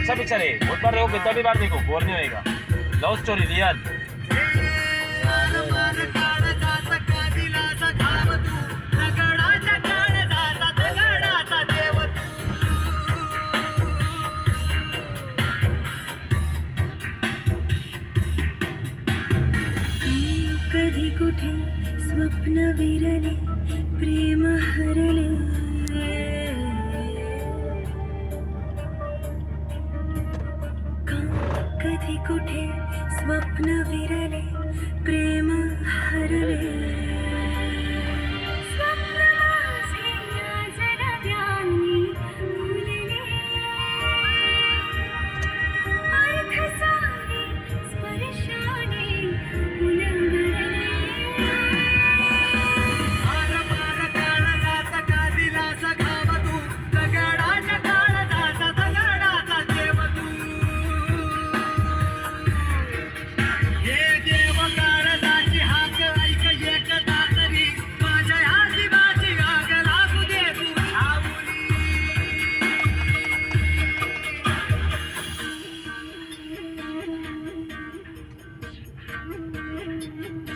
अच्छा पिक्चर है, बहुत बार देखो, कितना भी बार देखो, बोर नहीं होएगा। लव स्टोरी रियल। कधी कुठे स्वप्न विरले प्रेम हरले कधी कुठे स्वप्न विरले प्रेम हरले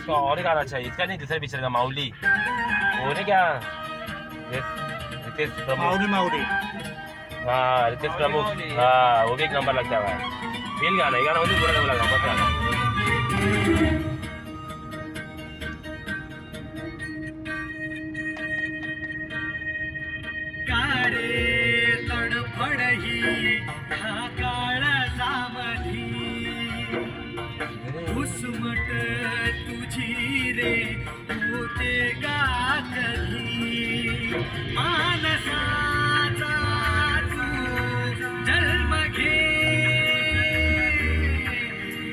इसका और एक गाना चाहिए, इसका नहीं, दूसरे पिक्चर का माउली, वो नहीं क्या, रितेश प्रमुख। माउली हाँ रितेश प्रमुख, हाँ वो भी एक नंबर लगता है। फील गाना, ये गाना मुझे बुरा नहीं लगा, मस्त गाना। तडफड ही हा काळजामधी घुसमट तुझी रे होते का कधी मानसाचा तू जन्म घे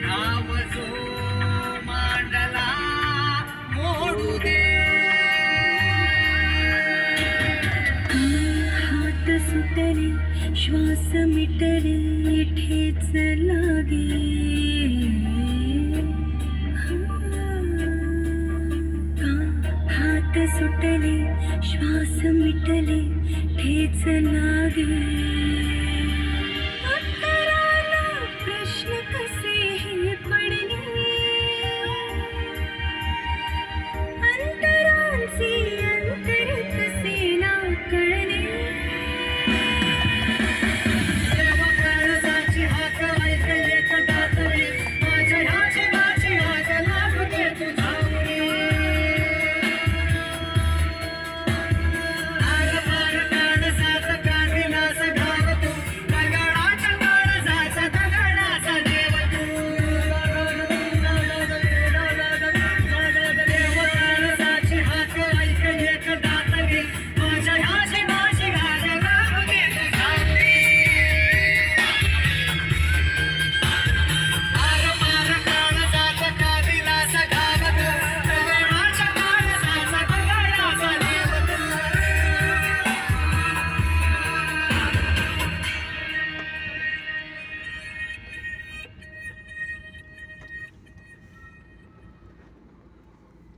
नाव जो मांडला मोडू दे सुटले श्वास मिटले ठेच लागे हात सुटले श्वास मिटले ठेच लागे उत्तराला प्रश्न कसे हे पडले अंतरांचे अंतर कसे ना कळले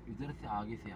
इधर से आगे से